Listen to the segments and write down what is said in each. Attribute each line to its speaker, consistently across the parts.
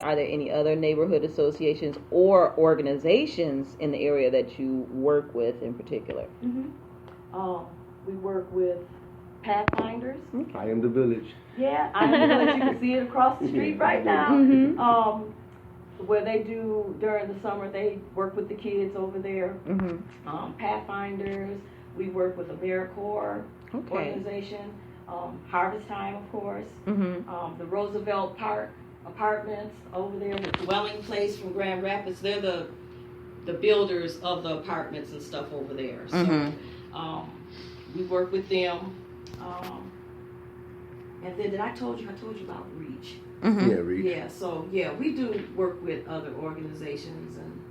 Speaker 1: Are there any other neighborhood associations or organizations in the area that you work with in particular?
Speaker 2: We work with Pathfinders.
Speaker 3: I Am the Village.
Speaker 2: Yeah, I Am the Village. You can see it across the street right now. Where they do, during the summer, they work with the kids over there. Pathfinders. We work with AmeriCorps organization. Harvest Time, of course. The Roosevelt Park Apartments over there, the dwelling place from Grand Rapids. They're the builders of the apartments and stuff over there. So we work with them. And then I told you about Reach.
Speaker 3: Yeah, Reach.
Speaker 2: Yeah, so yeah, we do work with other organizations and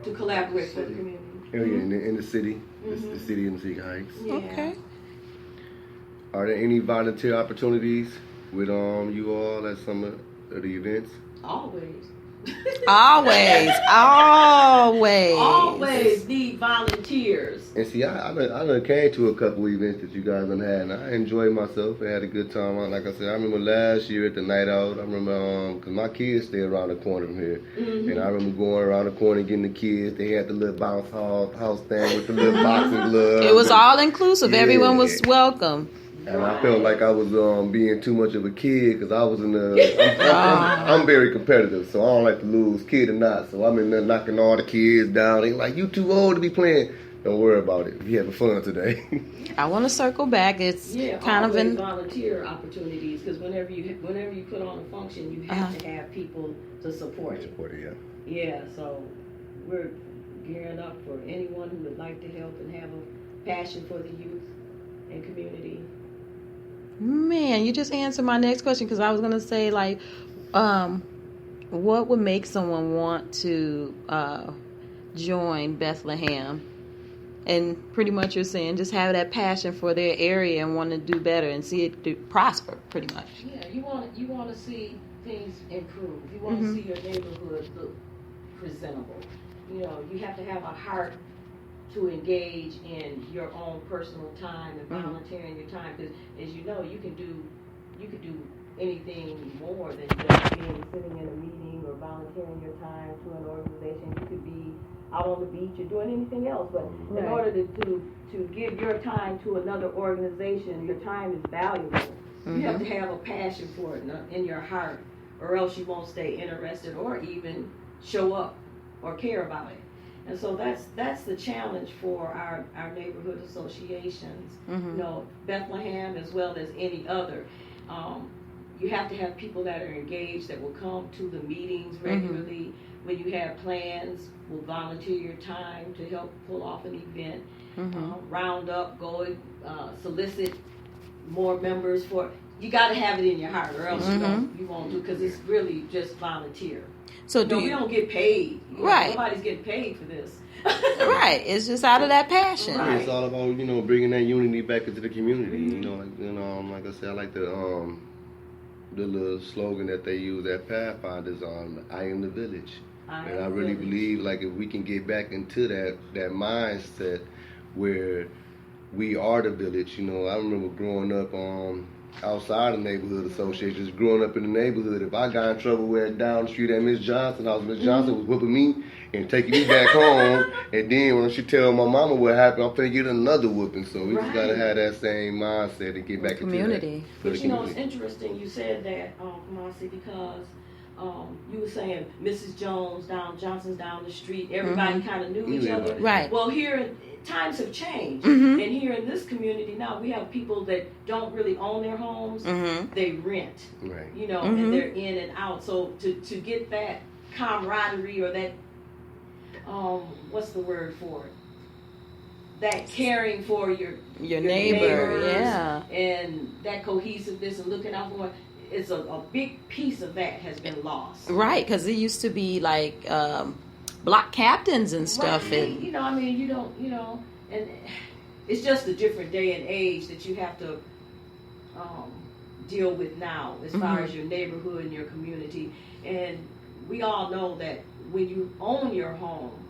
Speaker 2: to collaborate with the community.
Speaker 3: Oh, yeah, in the city. The city and the City Heights.
Speaker 2: Yeah.
Speaker 1: Okay.
Speaker 3: Are there any volunteer opportunities with you all at some of the events?
Speaker 2: Always. Always need volunteers.
Speaker 3: And see, I done came to a couple events that you guys done had, and I enjoyed myself. I had a good time. Like I said, I remember last year at the night out. I remember because my kids stay around the corner from here, and I remember going around the corner and getting the kids. They had the little bounce house thing with the little boxing gloves.
Speaker 1: It was all inclusive. Yeah. Everyone was welcome.
Speaker 3: And I felt like I was being too much of a kid because I was in the. I'm very competitive, so I don't like to lose, kid or not. So I'm in there knocking all the kids down. They like, you too old to be playing. Don't worry about it. We having fun today.
Speaker 1: I want to circle back. It's kind of in
Speaker 2: volunteer opportunities because whenever you put on a function, you have to have people to support you. Yeah. So we're gearing up for anyone who would like to help and have a passion for the youth and community.
Speaker 1: Man, you just answered my next question because I was going to say, like, what would make someone want to join Bethlehem? And pretty much you're saying just have that passion for their area and want to do better and see it prosper, pretty much.
Speaker 2: Yeah, you want to see things improve. You want to see your neighborhood look presentable. You know, you have to have a heart to engage in your own personal time and volunteering your time, because as you know, you can do anything more than just sitting in a meeting or volunteering your time to an organization. You could be out on the beach or doing anything else, but in order to give your time to another organization, your time is valuable. You have to have a passion for it in your heart, or else you won't stay interested or even show up or care about it. And so that's the challenge for our neighborhood associations, you know, Bethlehem as well as any other. You have to have people that are engaged, that will come to the meetings regularly. When you have plans, will volunteer your time to help pull off an event, round up, solicit more members for. You got to have it in your heart, or else you won't do, because it's really just volunteer.
Speaker 1: So
Speaker 2: we don't get paid.
Speaker 1: Right.
Speaker 2: Nobody's getting paid for this.
Speaker 1: Right. It's just out of that passion.
Speaker 3: Right. It's all about, bringing that unity back into the community. Like I said, I like the little slogan that they use at Pathfinders on, I am the village. And I really believe, like, if we can get back into that mindset where we are the village. I remember growing up outside of neighborhood associations, growing up in the neighborhood. If I got in trouble down the street at Miss Johnson's house, Miss Johnson was whooping me and taking me back home. And then when she tell my mama what happened, I'm finna get another whooping. So we just gotta have that same mindset and get back
Speaker 1: community.
Speaker 2: But it's interesting you said that, Marcy, because you were saying Mrs. Johnson's down the street. Everybody kind of knew each other.
Speaker 1: Right.
Speaker 2: Well, here times have changed, and here in this community now we have people that don't really own their homes. They rent,
Speaker 3: right?
Speaker 2: And they're in and out. So to get that camaraderie, or that what's the word for it? That caring for your
Speaker 1: neighbor,
Speaker 2: and that cohesiveness and looking out for. It's a big piece of that has been lost.
Speaker 1: Right, because it used to be like block captains and stuff.
Speaker 2: Right. And you don't, and it's just a different day and age that you have to deal with now as far as your neighborhood and your community. And we all know that when you own your home,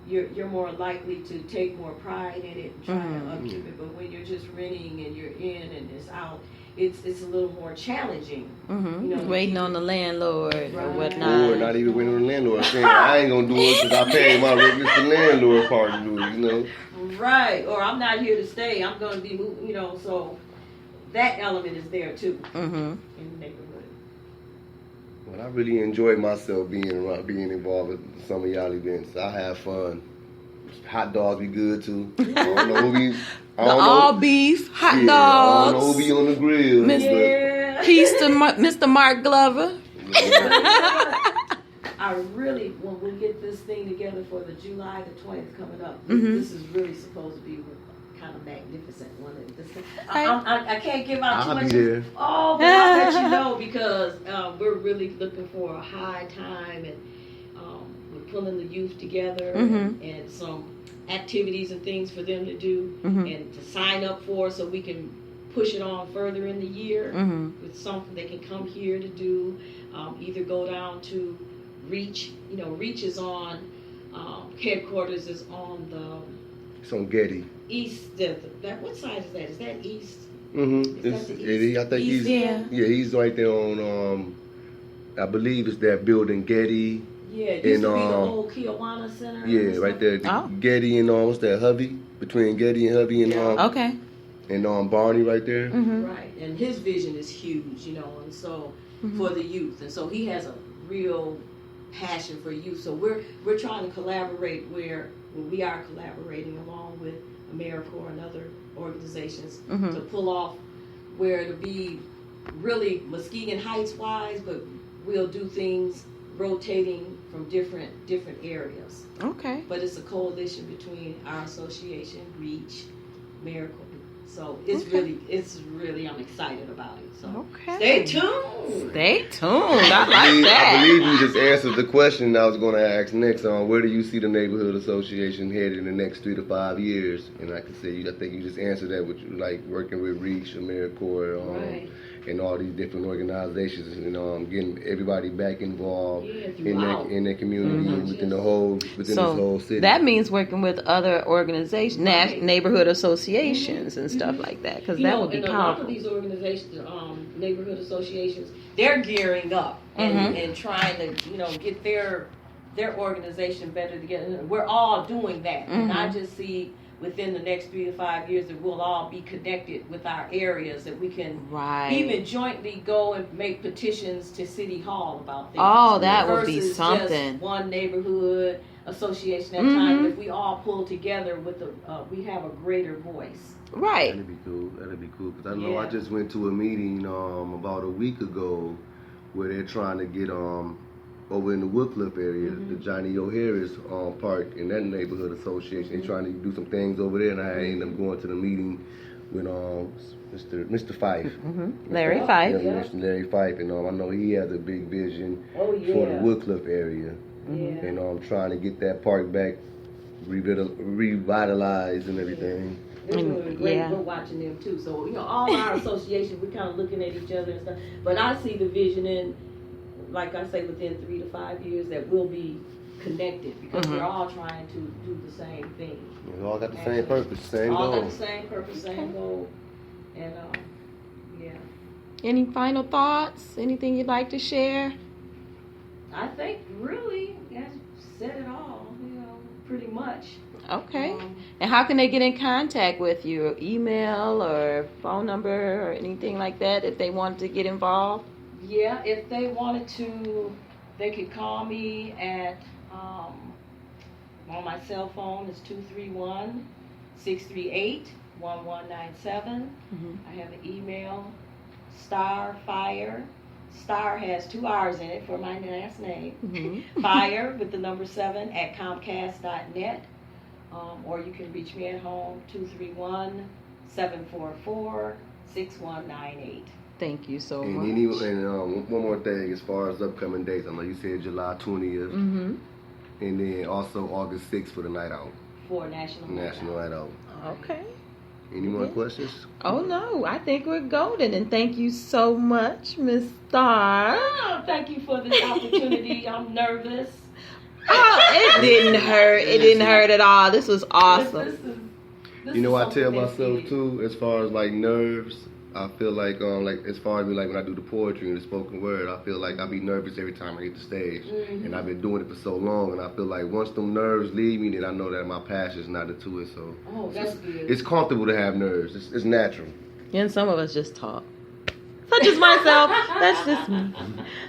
Speaker 2: you're more likely to take more pride in it and try to upkeep it. But when you're just renting and you're in and it's out, it's a little more challenging.
Speaker 1: Mm-hmm.
Speaker 2: You know,
Speaker 1: waiting on the landlord or
Speaker 2: Right.
Speaker 1: whatnot.
Speaker 3: Or not even waiting on the landlord saying, I ain't going to do it because I paid my rent. It's the landlord part to do it, you know.
Speaker 2: Right. Or I'm not here to stay. I'm going to be moving, you know. So that element is there too
Speaker 1: Mm-hmm.
Speaker 2: in the neighborhood.
Speaker 3: Well, I really enjoyed myself being involved with some of y'all events. I have fun. Hot dogs be good too. I don't know who be.
Speaker 1: All beef, hot
Speaker 3: I
Speaker 1: dogs.
Speaker 3: don't know who be on the grill.
Speaker 2: Yeah.
Speaker 1: Peace to Mr. Mark Glover.
Speaker 2: I really, when we get this thing together for the July the 20th coming up, this is really supposed to be kind of magnificent one. I can't give out too
Speaker 3: I'll
Speaker 2: much.
Speaker 3: be there.
Speaker 2: Oh, but I'll let you know because we're really looking for a high time, and we're pulling the youth together and some activities and things for them to do and to sign up for, so we can push it on further in the year with something they can come here to do. Either go down to Reach. You know, Reach is on headquarters is on the.
Speaker 3: It's on Getty.
Speaker 2: East. What side is that? Is that east?
Speaker 3: Mm-hmm.
Speaker 2: Is that the east?
Speaker 3: I think
Speaker 2: East,
Speaker 3: yeah, he's right there on. I believe it's that building Getty.
Speaker 2: Yeah, it used to be the old Kiwanis Center.
Speaker 3: Yeah, right there. Getty and what's that? Hubby, between Getty and Hubby and
Speaker 1: Okay.
Speaker 3: And Barney right there.
Speaker 2: Right, and his vision is huge, you know, and so for the youth, and so he has a real passion for youth. So we're trying to collaborate where we are collaborating along with AmeriCorps and other organizations to pull off where it'll be really Muskegon Heights wise, but we'll do things rotating from different areas.
Speaker 1: Okay.
Speaker 2: But it's a coalition between our association, Reach, AmeriCorps. So it's really I'm excited about it. So stay tuned.
Speaker 1: Stay tuned. I like that.
Speaker 3: I believe you just answered the question I was going to ask next on where do you see the neighborhood association headed in the next 3 to 5 years? And I can say I think you just answered that with like working with Reach, AmeriCorps, and all these different organizations, and getting everybody back involved in their community and within this whole city.
Speaker 1: That means working with other organizations, neighborhood associations and stuff like that, because that would be powerful.
Speaker 2: A lot of these organizations, neighborhood associations, they're gearing up and trying to get their organization better together. We're all doing that, and I just see within the next 3 to 5 years that we'll all be connected with our areas, that we can even jointly go and make petitions to City Hall about things.
Speaker 1: Oh, that would be something.
Speaker 2: Just one neighborhood association at a time. If we all pull together with we have a greater voice.
Speaker 1: Right.
Speaker 3: That'd be cool. Because I know I just went to a meeting about a week ago where they're trying to get over in the Woodcliff area, the Johnny O'Harris Park in that neighborhood association. They're trying to do some things over there, and I ended up going to the meeting with Mr. Fife.
Speaker 1: Larry Fife.
Speaker 3: Yeah, Mr. Larry Fife, and I know he has a big vision for the Woodcliff area. And I'm trying to get that park back revitalized and everything.
Speaker 2: They're doing great. We're watching them too. So all our associations, we're kind of looking at each other and stuff. But I see the vision in, like I say, within 3 to 5 years that we'll be connected, because we're all trying to do the same thing.
Speaker 3: We all got the same purpose, same goal.
Speaker 2: All got the same purpose, same goal. And
Speaker 1: Any final thoughts? Anything you'd like to share?
Speaker 2: I think really that's said it all, pretty much.
Speaker 1: Okay. And how can they get in contact with you? Email or phone number or anything like that if they want to get involved?
Speaker 2: Yeah, if they wanted to, they could call me at on my cell phone. It's 231-638-1197. I have an email, Starfire. Star has 2 R's in it for my last name. Fire with the number 7 at Comcast.net. Or you can reach me at home, 231-744-6198.
Speaker 1: Thank you so
Speaker 3: much. And one more thing, as far as upcoming dates, I know you said July 20th, and then also August 6th for the night out.
Speaker 2: For National Night Out.
Speaker 1: Okay.
Speaker 3: Any more questions?
Speaker 1: Oh no, I think we're golden, and thank you so much, Miss Starr.
Speaker 2: Oh, thank you for this opportunity. I'm nervous.
Speaker 1: Oh, it didn't hurt. It didn't hurt at all. This was awesome.
Speaker 3: This I tell myself too, as far as like nerves, I feel like as far as me, like when I do the poetry and the spoken word, I feel like I be nervous every time I hit the stage, and I've been doing it for so long, and I feel like once them nerves leave me, then I know that my passion's not into it. So
Speaker 2: that's good.
Speaker 3: It's comfortable to have nerves. It's natural.
Speaker 1: And some of us just talk. Such as myself. That's just me.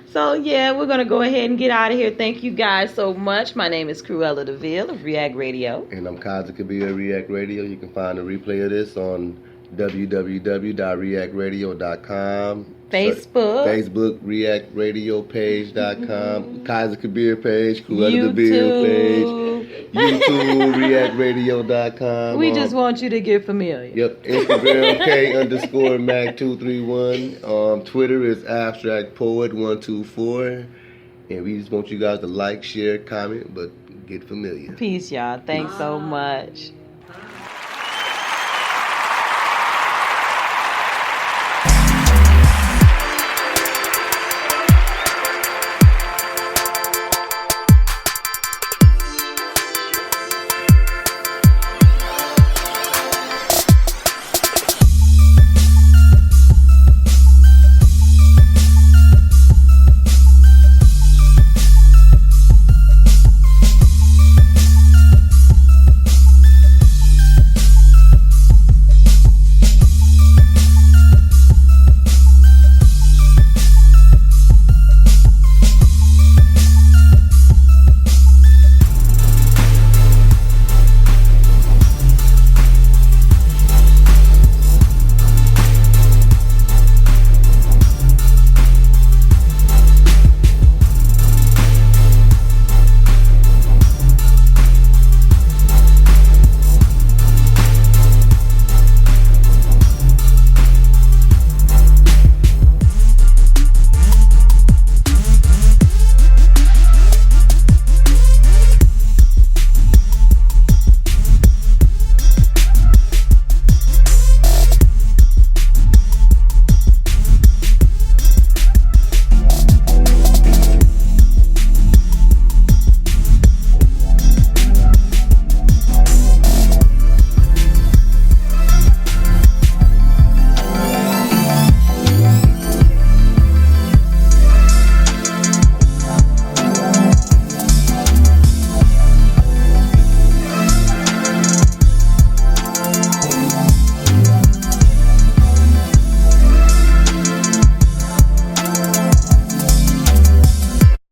Speaker 1: So, yeah, we're going to go ahead and get out of here. Thank you guys so much. My name is Cruella DeVille of WriAck Radio.
Speaker 3: And I'm Kaza Kabir of WriAck Radio. You can find a replay of this on www.WriAckRadio.com. Facebook, WriAckRadioPage.com, Kaza Kabir page, Cruella DeVille page, YouTube, WriAckRadio.com.
Speaker 1: We just want you to get familiar.
Speaker 3: Yep, Instagram K_Mac231. Twitter is AbstractPoet124. And we just want you guys to like, share, comment, but get familiar.
Speaker 1: Peace, y'all. Thanks so much.